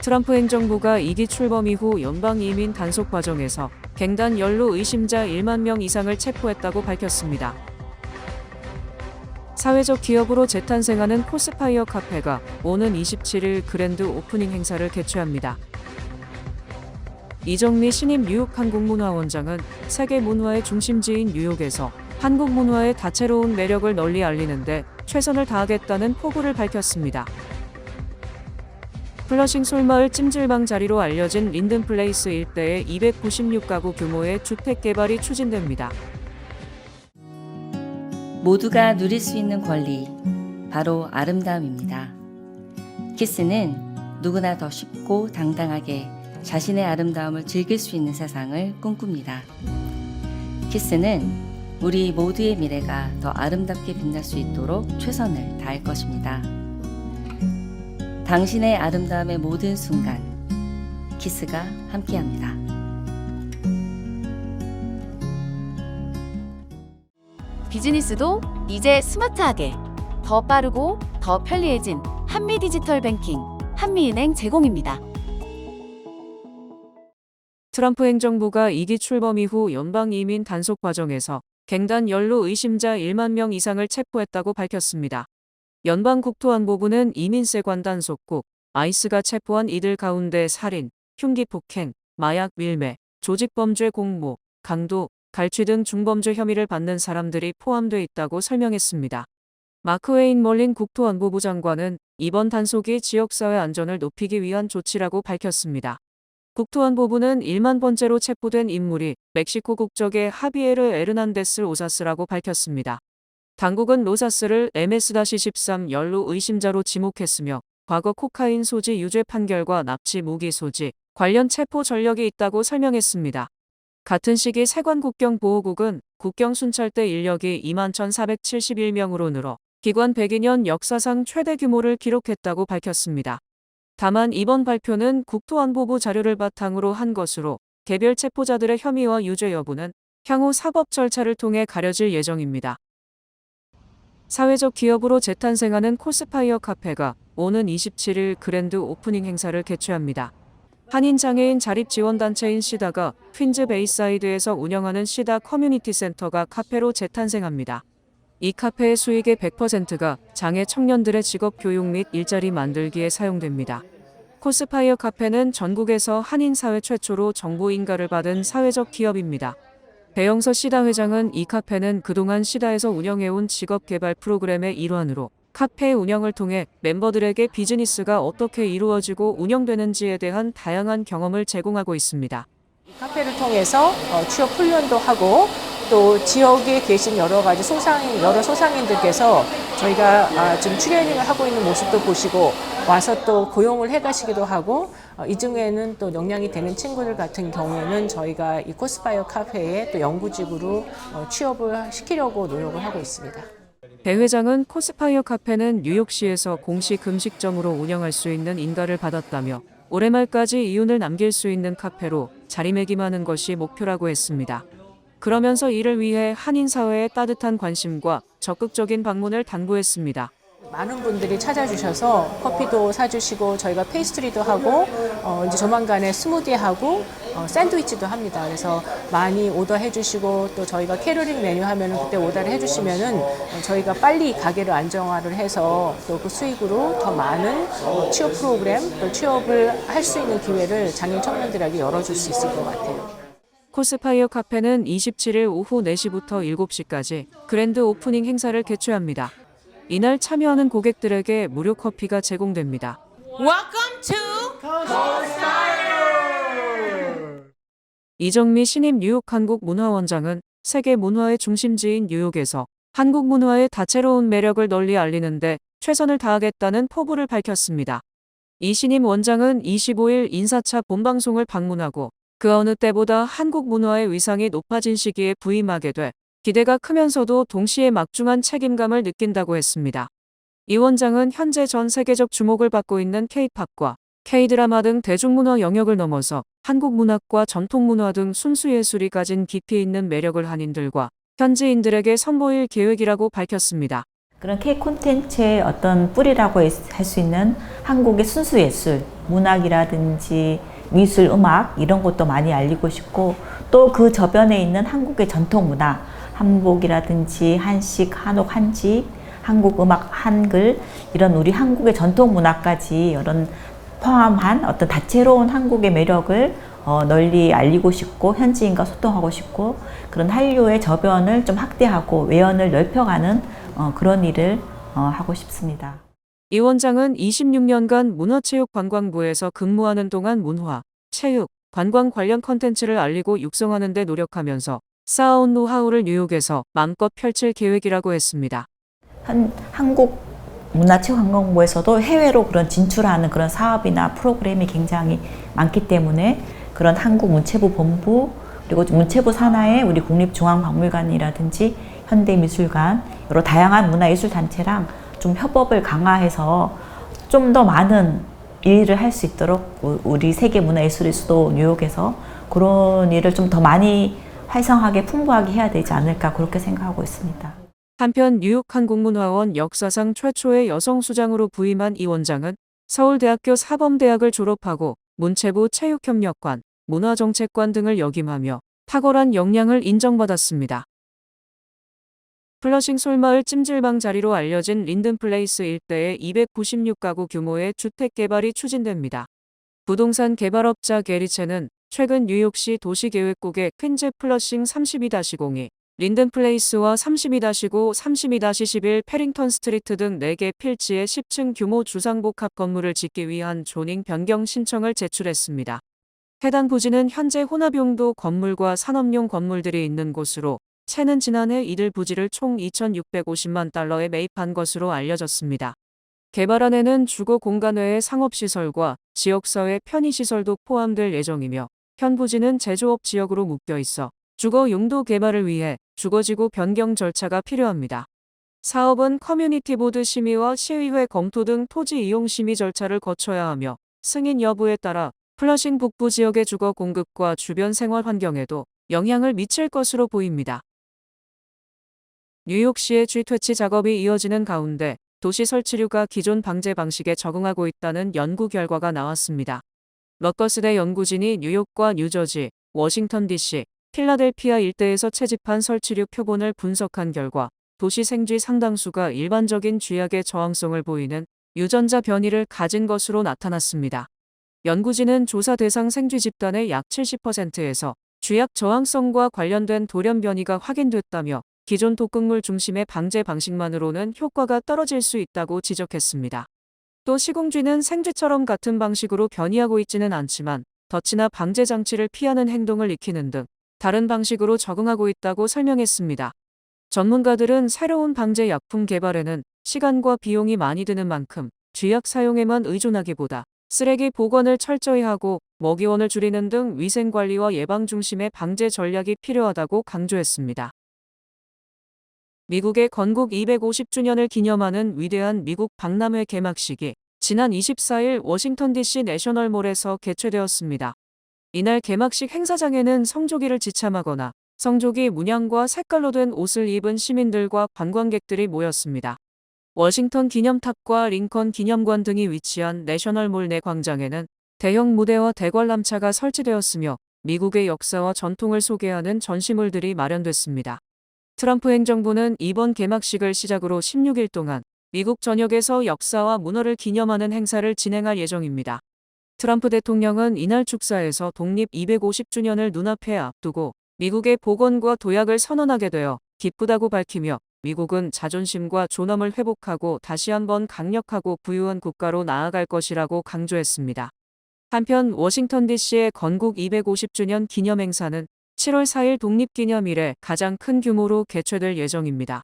트럼프 행정부가 2기 출범 이후 연방 이민 단속 과정에서 갱단 연루 의심자 1만 명 이상을 체포했다고 밝혔습니다. 사회적 기업으로 재탄생하는 코스파이어 카페가 오는 27일 그랜드 오프닝 행사를 개최합니다. 이정미 신임 뉴욕 한국문화원장은 세계 문화의 중심지인 뉴욕에서 한국 문화의 다채로운 매력을 널리 알리는데 최선을 다하겠다는 포부를 밝혔습니다. 플러싱 솔마을 찜질방 자리로 알려진 린든플레이스 일대에 296가구 규모의 주택 개발이 추진됩니다. 모두가 누릴 수 있는 권리, 바로 아름다움입니다. 키스는 누구나 더 쉽고 당당하게 자신의 아름다움을 즐길 수 있는 세상을 꿈꿉니다. 키스는 우리 모두의 미래가 더 아름답게 빛날 수 있도록 최선을 다할 것입니다. 당신의 아름다움의 모든 순간, 키스가 함께합니다. 비즈니스도 이제 스마트하게 더 빠르고 더 편리해진 한미디지털 뱅킹 한미은행 제공입니다. 트럼프 행정부가 2기 출범 이후 연방 이민 단속 과정에서 갱단 연루 의심자 1만 명 이상을 체포했다고 밝혔습니다. 연방국토안보부는 이민세관 단속국 ICE가 체포한 이들 가운데 살인, 흉기 폭행, 마약 밀매, 조직범죄 공모, 강도, 갈취 등 중범죄 혐의를 받는 사람들이 포함돼 있다고 설명했습니다. 마크 웨인 멀린 국토안보부 장관은 이번 단속이 지역사회 안전을 높이기 위한 조치라고 밝혔습니다. 국토안보부는 1만 번째로 체포된 인물이 멕시코 국적의 하비에르 에르난데스 로사스라고 밝혔습니다. 당국은 로사스를 MS-13 연루 의심자로 지목했으며 과거 코카인 소지 유죄 판결과 납치 무기 소지 관련 체포 전력이 있다고 설명했습니다. 같은 시기 세관국경보호국은 국경 순찰대 인력이 21,471명으로 늘어 기관 102년 역사상 최대 규모를 기록했다고 밝혔습니다. 다만 이번 발표는 국토안보부 자료를 바탕으로 한 것으로 개별 체포자들의 혐의와 유죄 여부는 향후 사법 절차를 통해 가려질 예정입니다. 사회적 기업으로 재탄생하는 코스파이어 카페가 오는 27일 그랜드 오프닝 행사를 개최합니다. 한인장애인 자립지원단체인 시다가 퀸즈 베이사이드에서 운영하는 시다 커뮤니티 센터가 카페로 재탄생합니다. 이 카페의 수익의 100%가 장애 청년들의 직업 교육 및 일자리 만들기에 사용됩니다. 코스파이어 카페는 전국에서 한인사회 최초로 정부 인가를 받은 사회적 기업입니다. 배영서 시다 회장은 이 카페는 그동안 시다에서 운영해온 직업개발 프로그램의 일환으로 카페 운영을 통해 멤버들에게 비즈니스가 어떻게 이루어지고 운영되는지에 대한 다양한 경험을 제공하고 있습니다. 이 카페를 통해서 취업 훈련도 하고 또 지역에 계신 여러 소상인들께서 저희가 지금 트레이닝을 하고 있는 모습도 보시고 와서 또 고용을 해가시기도 하고 이 중에는 또 역량이 되는 친구들 같은 경우에는 저희가 이 코스파이어 카페에 또 연구직으로 취업을 시키려고 노력을 하고 있습니다. 배 회장은 코스파이어 카페는 뉴욕시에서 공식 음식점으로 운영할 수 있는 인가를 받았다며 올해 말까지 이윤을 남길 수 있는 카페로 자리매김하는 것이 목표라고 했습니다. 그러면서 이를 위해 한인사회의 따뜻한 관심과 적극적인 방문을 당부했습니다. 많은 분들이 찾아주셔서 커피도 사주시고 저희가 페이스트리도 하고 이제 조만간에 스무디하고 샌드위치도 합니다. 그래서 많이 오더해 주시고 또 저희가 캐러링 메뉴 하면은 그때 오더를 해 주시면은 저희가 빨리 가게를 안정화를 해서 또 그 수익으로 더 많은 취업 프로그램 또 취업을 할 수 있는 기회를 장애인 청년들에게 열어줄 수 있을 것 같아요. 코스파이어 카페는 27일 오후 4시부터 7시까지 그랜드 오프닝 행사를 개최합니다. 이날 참여하는 고객들에게 무료 커피가 제공됩니다. Welcome to Cospire! 이정미 신임 뉴욕 한국문화원장은 세계 문화의 중심지인 뉴욕에서 한국 문화의 다채로운 매력을 널리 알리는데 최선을 다하겠다는 포부를 밝혔습니다. 이 신임 원장은 25일 인사차 본방송을 방문하고 그 어느 때보다 한국 문화의 위상이 높아진 시기에 부임하게 돼 기대가 크면서도 동시에 막중한 책임감을 느낀다고 했습니다. 이 원장은 현재 전 세계적 주목을 받고 있는 K-팝과 K-드라마 등 대중문화 영역을 넘어서 한국 문학과 전통문화 등 순수예술이 가진 깊이 있는 매력을 한인들과 현지인들에게 선보일 계획이라고 밝혔습니다. 그런 K 콘텐츠의 어떤 뿌리라고 할 수 있는 한국의 순수 예술, 문학이라든지 미술, 음악 이런 것도 많이 알리고 싶고, 또 그 저변에 있는 한국의 전통 문화, 한복이라든지 한식, 한옥, 한지, 한국 음악, 한글 이런 우리 한국의 전통 문화까지 이런 포함한 어떤 다채로운 한국의 매력을 널리 알리고 싶고 현지인과 소통하고 싶고, 그런 한류의 저변을 좀 확대하고 외연을 넓혀가는 그런 일을 하고 싶습니다. 이 원장은 26년간 문화체육관광부에서 근무하는 동안 문화, 체육, 관광 관련 컨텐츠를 알리고 육성하는 데 노력하면서 쌓아온 노하우를 뉴욕에서 마음껏 펼칠 계획이라고 했습니다. 한국 문화체육관광부에서도 해외로 그런 진출하는 그런 사업이나 프로그램이 굉장히 많기 때문에 그런 한국 문체부 본부, 그리고 문체부 산하의 우리 국립중앙박물관이라든지 현대미술관, 여러 다양한 문화예술단체랑 좀 협업을 강화해서 좀 더 많은 일을 할 수 있도록 우리 세계문화예술의 수도 뉴욕에서 그런 일을 좀 더 많이 활성하게 풍부하게 해야 되지 않을까, 그렇게 생각하고 있습니다. 한편 뉴욕 한국문화원 역사상 최초의 여성 수장으로 부임한 이 원장은 서울대학교 사범대학을 졸업하고 문체부 체육협력관, 문화정책관 등을 역임하며 탁월한 역량을 인정받았습니다. 플러싱 솔마을 찜질방 자리로 알려진 린든플레이스 일대에 296가구 규모의 주택 개발이 추진됩니다. 부동산 개발업자 게리체는 최근 뉴욕시 도시계획국의 퀸즈 플러싱 32-02, 린든플레이스와 32-9, 32-11 패링턴 스트리트 등 4개 필지의 10층 규모 주상복합 건물을 짓기 위한 조닝 변경 신청을 제출했습니다. 해당 부지는 현재 혼합용도 건물과 산업용 건물들이 있는 곳으로 채는 지난해 이들 부지를 총 2,650만 달러에 매입한 것으로 알려졌습니다. 개발안에는 주거 공간 외의 상업시설과 지역사회 편의시설도 포함될 예정이며 현 부지는 제조업 지역으로 묶여 있어 주거 용도 개발을 위해 주거지구 변경 절차가 필요합니다. 사업은 커뮤니티 보드 심의와 시의회 검토 등 토지 이용 심의 절차를 거쳐야 하며 승인 여부에 따라 플러싱 북부 지역의 주거 공급과 주변 생활 환경에도 영향을 미칠 것으로 보입니다. 뉴욕시의 G퇴치 작업이 이어지는 가운데 도시 설치류가 기존 방제 방식에 적응하고 있다는 연구 결과가 나왔습니다. 럿거스대 연구진이 뉴욕과 뉴저지, 워싱턴 DC, 필라델피아 일대에서 채집한 설치류 표본을 분석한 결과 도시 생쥐 상당수가 일반적인 쥐약에 저항성을 보이는 유전자 변이를 가진 것으로 나타났습니다. 연구진은 조사 대상 생쥐 집단의 약 70%에서 쥐약 저항성과 관련된 돌연 변이가 확인됐다며 기존 독극물 중심의 방제 방식만으로는 효과가 떨어질 수 있다고 지적했습니다. 또 시궁쥐는 생쥐처럼 같은 방식으로 변이하고 있지는 않지만 덫이나 방제 장치를 피하는 행동을 익히는 등 다른 방식으로 적응하고 있다고 설명했습니다. 전문가들은 새로운 방제 약품 개발에는 시간과 비용이 많이 드는 만큼 쥐약 사용에만 의존하기보다 쓰레기 보관을 철저히 하고 먹이원을 줄이는 등 위생관리와 예방 중심의 방제 전략이 필요하다고 강조했습니다. 미국의 건국 250주년을 기념하는 위대한 미국 박람회 개막식이 지난 24일 워싱턴 DC 내셔널몰에서 개최되었습니다. 이날 개막식 행사장에는 성조기를 지참하거나 성조기 문양과 색깔로 된 옷을 입은 시민들과 관광객들이 모였습니다. 워싱턴 기념탑과 링컨 기념관 등이 위치한 내셔널몰 내 광장에는 대형 무대와 대관람차가 설치되었으며 미국의 역사와 전통을 소개하는 전시물들이 마련됐습니다. 트럼프 행정부는 이번 개막식을 시작으로 16일 동안 미국 전역에서 역사와 문화를 기념하는 행사를 진행할 예정입니다. 트럼프 대통령은 이날 축사에서 독립 250주년을 눈앞에 앞두고 미국의 복원과 도약을 선언하게 되어 기쁘다고 밝히며 미국은 자존심과 존엄을 회복하고 다시 한번 강력하고 부유한 국가로 나아갈 것이라고 강조했습니다. 한편 워싱턴 DC의 건국 250주년 기념행사는 7월 4일 독립기념 이래 가장 큰 규모로 개최될 예정입니다.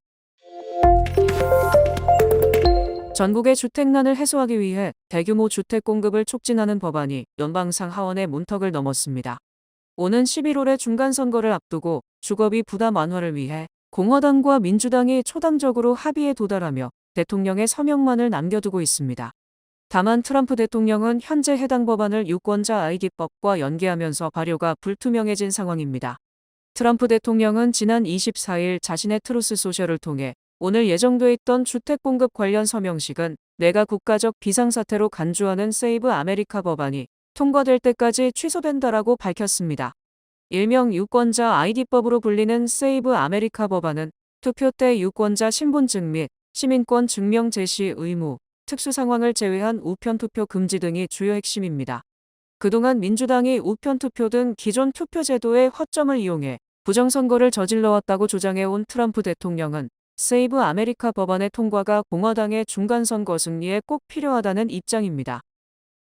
전국의 주택난을 해소하기 위해 대규모 주택 공급을 촉진하는 법안이 연방상 하원의 문턱을 넘었습니다. 오는 11월의 중간선거를 앞두고 주거비 부담 완화를 위해 공화당과 민주당이 초당적으로 합의에 도달하며 대통령의 서명만을 남겨두고 있습니다. 다만 트럼프 대통령은 현재 해당 법안을 유권자 아이디법과 연계하면서 발효가 불투명해진 상황입니다. 트럼프 대통령은 지난 24일 자신의 트루스 소셜을 통해 오늘 예정돼 있던 주택 공급 관련 서명식은 내가 국가적 비상사태로 간주하는 세이브 아메리카 법안이 통과될 때까지 취소된다라고 밝혔습니다. 일명 유권자 아이디법으로 불리는 세이브 아메리카 법안은 투표 때 유권자 신분증 및 시민권 증명 제시 의무, 특수 상황을 제외한 우편투표 금지 등이 주요 핵심입니다. 그동안 민주당이 우편투표 등 기존 투표제도의 허점을 이용해 부정선거를 저질러왔다고 주장해온 트럼프 대통령은 세이브 아메리카 법안의 통과가 공화당의 중간선거 승리에 꼭 필요하다는 입장입니다.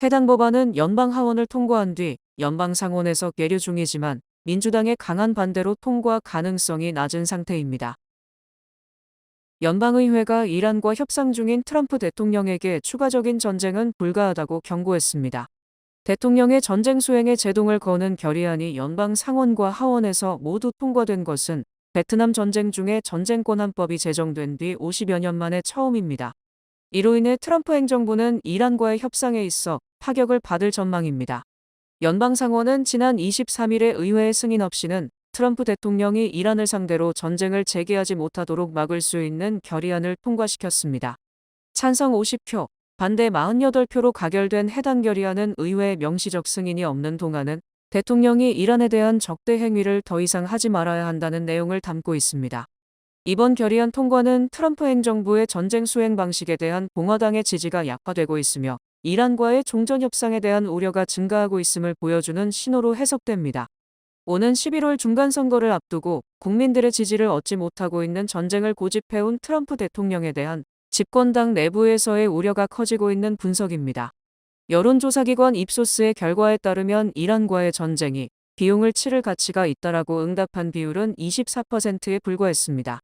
해당 법안은 연방 하원을 통과한 뒤 연방 상원에서 계류 중이지만 민주당의 강한 반대로 통과 가능성이 낮은 상태입니다. 연방의회가 이란과 협상 중인 트럼프 대통령에게 추가적인 전쟁은 불가하다고 경고했습니다. 대통령의 전쟁 수행에 제동을 거는 결의안이 연방 상원과 하원에서 모두 통과된 것은 베트남 전쟁 중에 전쟁권 한법이 제정된 뒤 50여 년 만에 처음입니다. 이로 인해 트럼프 행정부는 이란과의 협상에 있어 타격을 받을 전망입니다. 연방 상원은 지난 23일에 의회의 승인 없이는 트럼프 대통령이 이란을 상대로 전쟁을 재개하지 못하도록 막을 수 있는 결의안을 통과시켰습니다. 찬성 50표, 반대 48표로 가결된 해당 결의안은 의회의 명시적 승인이 없는 동안은 대통령이 이란에 대한 적대 행위를 더 이상 하지 말아야 한다는 내용을 담고 있습니다. 이번 결의안 통과는 트럼프 행정부의 전쟁 수행 방식에 대한 공화당의 지지가 약화되고 있으며 이란과의 종전 협상에 대한 우려가 증가하고 있음을 보여주는 신호로 해석됩니다. 오는 11월 중간선거를 앞두고 국민들의 지지를 얻지 못하고 있는 전쟁을 고집해온 트럼프 대통령에 대한 집권당 내부에서의 우려가 커지고 있는 분석입니다. 여론조사기관 입소스의 결과에 따르면 이란과의 전쟁이 비용을 치를 가치가 있다라고 응답한 비율은 24%에 불과했습니다.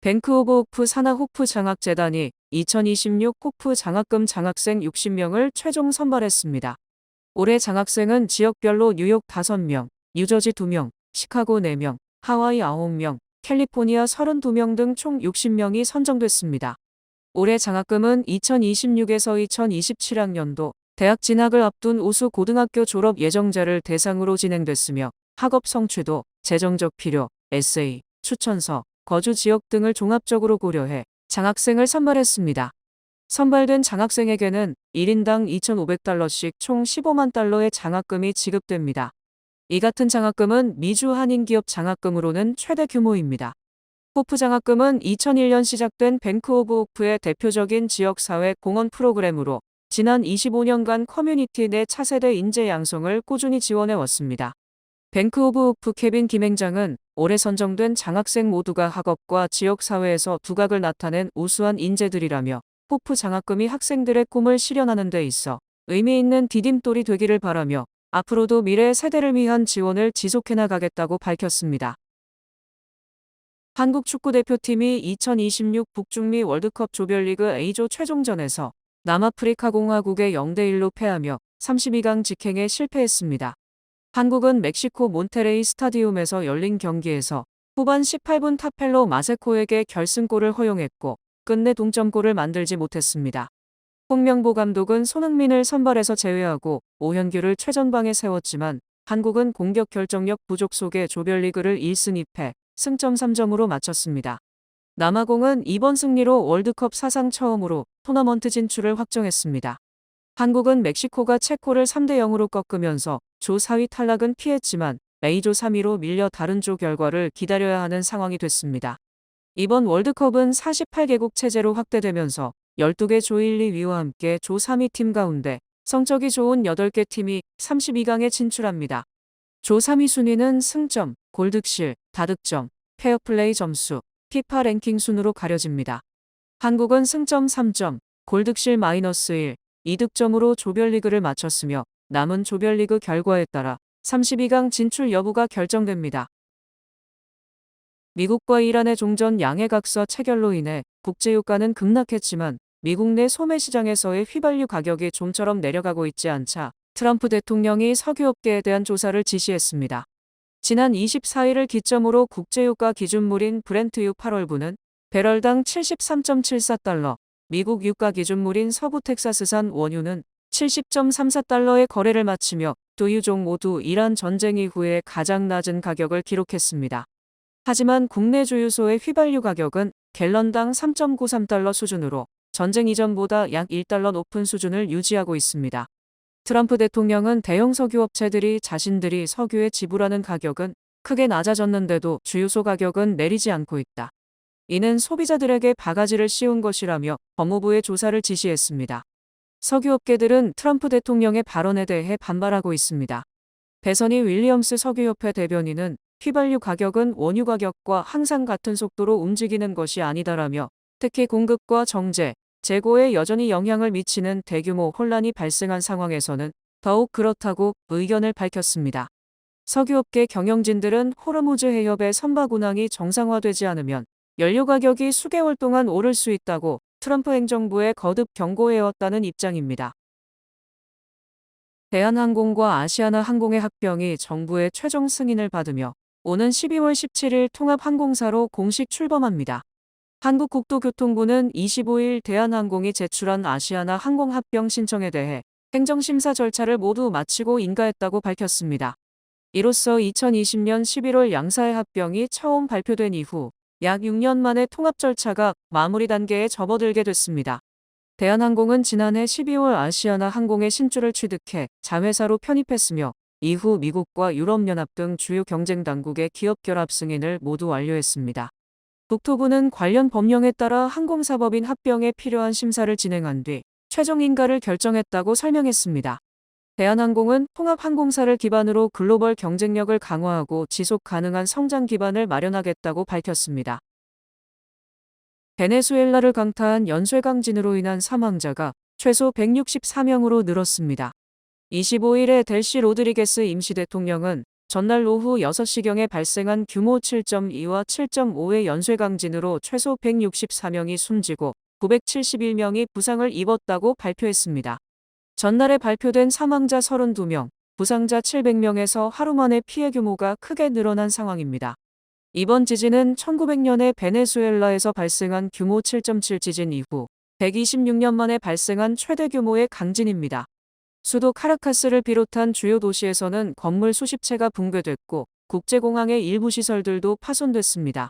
뱅크 오브 호프 산하 호프 장학재단이 2026 호프 장학금 장학생 60명을 최종 선발했습니다. 올해 장학생은 지역별로 뉴욕 5명, 뉴저지 2명, 시카고 4명, 하와이 9명, 캘리포니아 32명 등 총 60명이 선정됐습니다. 올해 장학금은 2026에서 2027학년도 대학 진학을 앞둔 우수 고등학교 졸업 예정자를 대상으로 진행됐으며 학업 성취도, 재정적 필요, 에세이, 추천서, 거주 지역 등을 종합적으로 고려해 장학생을 선발했습니다. 선발된 장학생에게는 1인당 2,500달러씩 총 15만 달러의 장학금이 지급됩니다. 이 같은 장학금은 미주 한인기업 장학금으로는 최대 규모입니다. 호프 장학금은 2001년 시작된 뱅크 오브 호프의 대표적인 지역사회 공헌 프로그램으로 지난 25년간 커뮤니티 내 차세대 인재 양성을 꾸준히 지원해 왔습니다. 뱅크 오브 호프 케빈 김행장은 올해 선정된 장학생 모두가 학업과 지역사회에서 두각을 나타낸 우수한 인재들이라며 호프 장학금이 학생들의 꿈을 실현하는 데 있어 의미 있는 디딤돌이 되기를 바라며 앞으로도 미래 세대를 위한 지원을 지속해 나가겠다고 밝혔습니다. 한국 축구대표팀이 2026 북중미 월드컵 조별리그 A조 최종전에서 남아프리카 공화국에 0대1로 패하며 32강 직행에 실패했습니다. 한국은 멕시코 몬테레이 스타디움에서 열린 경기에서 후반 18분 타펠로 마세코에게 결승골을 허용했고 끝내 동점골을 만들지 못했습니다. 홍명보 감독은 손흥민을 선발에서 제외하고 오현규를 최전방에 세웠지만 한국은 공격 결정력 부족 속에 조별리그를 1승 2패, 승점 3점으로 마쳤습니다. 남아공은 이번 승리로 월드컵 사상 처음으로 토너먼트 진출을 확정했습니다. 한국은 멕시코가 체코를 3대0으로 꺾으면서 조 4위 탈락은 피했지만 A조 3위로 밀려 다른 조 결과를 기다려야 하는 상황이 됐습니다. 이번 월드컵은 48개국 체제로 확대되면서 12개 조 1, 2위와 함께 조 3위 팀 가운데 성적이 좋은 8개 팀이 32강에 진출합니다. 조 3위 순위는 승점, 골득실, 다득점, 페어플레이 점수, 피파 랭킹 순으로 가려집니다. 한국은 승점 3점, 골득실 -1, 2득점으로 조별리그를 마쳤으며 남은 조별리그 결과에 따라 32강 진출 여부가 결정됩니다. 미국과 이란의 종전 양해각서 체결로 인해 국제유가는 급락했지만 미국 내 소매 시장에서의 휘발유 가격이 좀처럼 내려가고 있지 않자 트럼프 대통령이 석유업계에 대한 조사를 지시했습니다. 지난 24일을 기점으로 국제유가 기준물인 브렌트유 8월분은 배럴당 73.74달러, 미국 유가 기준물인 서부 텍사스산 원유는 70.34달러의 거래를 마치며 두 유종 모두 이란 전쟁 이후에 가장 낮은 가격을 기록했습니다. 하지만 국내 주유소의 휘발유 가격은 갤런당 3.93달러 수준으로 전쟁 이전보다 약 1달러 높은 수준을 유지하고 있습니다. 트럼프 대통령은 대형 석유업체들이 자신들이 석유에 지불하는 가격은 크게 낮아졌는데도 주유소 가격은 내리지 않고 있다. 이는 소비자들에게 바가지를 씌운 것이라며 법무부에 조사를 지시했습니다. 석유업계들은 트럼프 대통령의 발언에 대해 반발하고 있습니다. 베서니 윌리엄스 석유협회 대변인은 휘발유 가격은 원유 가격과 항상 같은 속도로 움직이는 것이 아니다라며 특히 공급과 정제, 재고에 여전히 영향을 미치는 대규모 혼란이 발생한 상황에서는 더욱 그렇다고 의견을 밝혔습니다. 석유업계 경영진들은 호르무즈 해협의 선박 운항이 정상화되지 않으면 연료 가격이 수개월 동안 오를 수 있다고 트럼프 행정부에 거듭 경고해왔다는 입장입니다. 대한항공과 아시아나항공의 합병이 정부의 최종 승인을 받으며 오는 12월 17일 통합항공사로 공식 출범합니다. 한국국토교통부는 25일 대한항공이 제출한 아시아나항공 합병 신청에 대해 행정심사 절차를 모두 마치고 인가했다고 밝혔습니다. 이로써 2020년 11월 양사의 합병이 처음 발표된 이후 약 6년 만에 통합 절차가 마무리 단계에 접어들게 됐습니다. 대한항공은 지난해 12월 아시아나항공의 신주를 취득해 자회사로 편입했으며 이후 미국과 유럽연합 등 주요 경쟁 당국의 기업 결합 승인을 모두 완료했습니다. 국토부는 관련 법령에 따라 항공사법인 합병에 필요한 심사를 진행한 뒤 최종 인가를 결정했다고 설명했습니다. 대한항공은 통합항공사를 기반으로 글로벌 경쟁력을 강화하고 지속 가능한 성장 기반을 마련하겠다고 밝혔습니다. 베네수엘라를 강타한 연쇄강진으로 인한 사망자가 최소 164명으로 늘었습니다. 25일에 델시 로드리게스 임시대통령은 전날 오후 6시경에 발생한 규모 7.2와 7.5의 연쇄강진으로 최소 164명이 숨지고 971명이 부상을 입었다고 발표했습니다. 전날에 발표된 사망자 32명, 부상자 700명에서 하루 만에 피해 규모가 크게 늘어난 상황입니다. 이번 지진은 1900년에 베네수엘라에서 발생한 규모 7.7 지진 이후 126년 만에 발생한 최대 규모의 강진입니다. 수도 카라카스를 비롯한 주요 도시에서는 건물 수십 채가 붕괴됐고 국제공항의 일부 시설들도 파손됐습니다.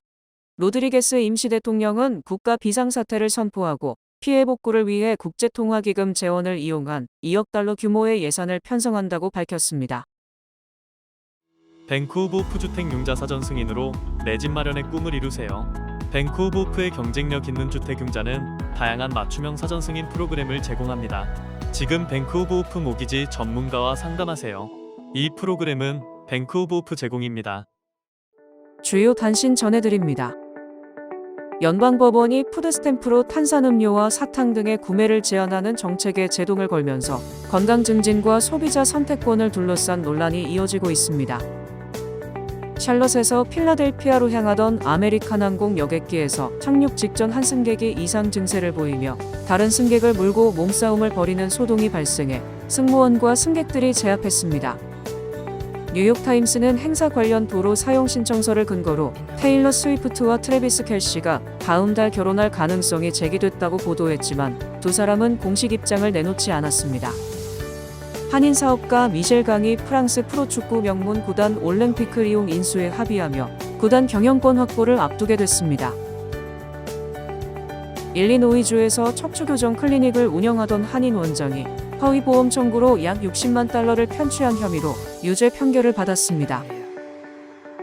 로드리게스 임시대통령은 국가 비상사태를 선포하고 피해 복구를 위해 국제통화기금 재원을 이용한 2억 달러 규모의 예산을 편성한다고 밝혔습니다. 밴쿠버 호프 주택융자 사전 승인으로 내 집 마련의 꿈을 이루세요. 밴쿠버 호프의 경쟁력 있는 주택융자는 다양한 맞춤형 사전 승인 프로그램을 제공합니다. 지금 밴쿠버 호프 모기지 전문가와 상담하세요. 이 프로그램은 밴쿠버 호프 제공입니다. 주요 단신 전해드립니다. 연방법원이 푸드스탬프로 탄산음료와 사탕 등의 구매를 제한하는 정책에 제동을 걸면서 건강 증진과 소비자 선택권을 둘러싼 논란이 이어지고 있습니다. 샬럿에서 필라델피아로 향하던 아메리칸 항공 여객기에서 착륙 직전 한 승객이 이상 증세를 보이며 다른 승객을 물고 몸싸움을 벌이는 소동이 발생해 승무원과 승객들이 제압했습니다. 뉴욕타임스는 행사 관련 도로 사용 신청서를 근거로 테일러 스위프트와 트래비스 켈시가 다음 달 결혼할 가능성이 제기됐다고 보도했지만 두 사람은 공식 입장을 내놓지 않았습니다. 한인 사업가 미셸 강이 프랑스 프로축구 명문 구단 올랭피크 리옹 인수에 합의하며 구단 경영권 확보를 앞두게 됐습니다. 일리노이주에서 척추교정 클리닉을 운영하던 한인 원장이 허위 보험 청구로 약 60만 달러를 편취한 혐의로 유죄 판결을 받았습니다.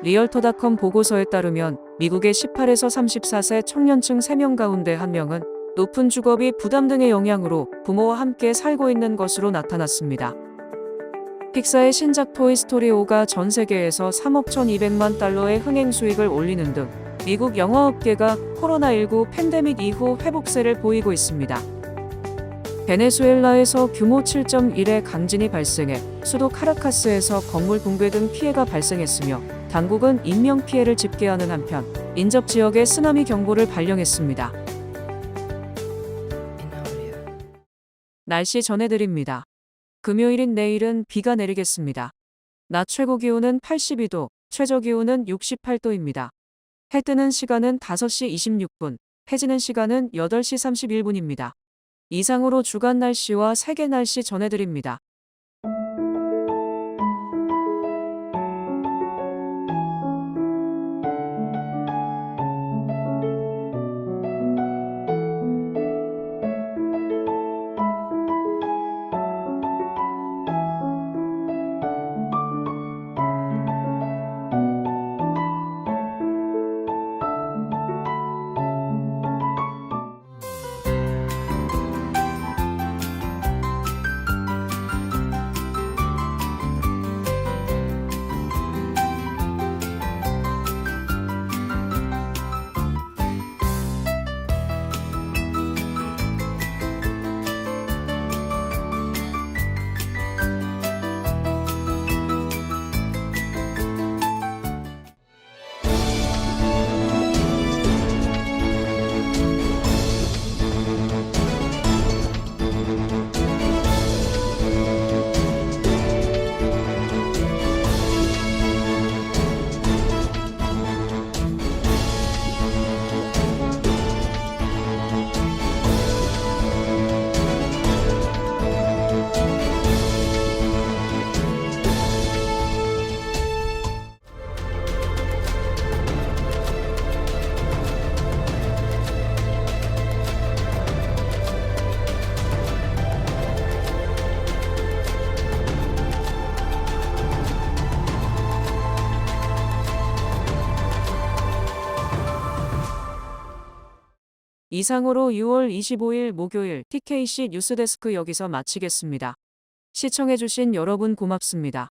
리얼터닷컴 보고서에 따르면 미국의 18에서 34세 청년층 3명 가운데 1명은 높은 주거비 부담 등의 영향으로 부모와 함께 살고 있는 것으로 나타났습니다. 픽사의 신작 토이스토리 5가 전 세계에서 3억 1,200만 달러의 흥행 수익을 올리는 등 미국 영화업계가 코로나19 팬데믹 이후 회복세를 보이고 있습니다. 베네수엘라에서 규모 7.1의 강진이 발생해 수도 카라카스에서 건물 붕괴 등 피해가 발생했으며 당국은 인명피해를 집계하는 한편 인접 지역에 쓰나미 경보를 발령했습니다. 날씨 전해드립니다. 금요일인 내일은 비가 내리겠습니다. 낮 최고 기온은 82도, 최저 기온은 68도입니다. 해 뜨는 시간은 5시 26분, 해 지는 시간은 8시 31분입니다. 이상으로 주간 날씨와 세계 날씨 전해드립니다. 이상으로 6월 25일 목요일 TKC 뉴스데스크 여기서 마치겠습니다. 시청해주신 여러분 고맙습니다.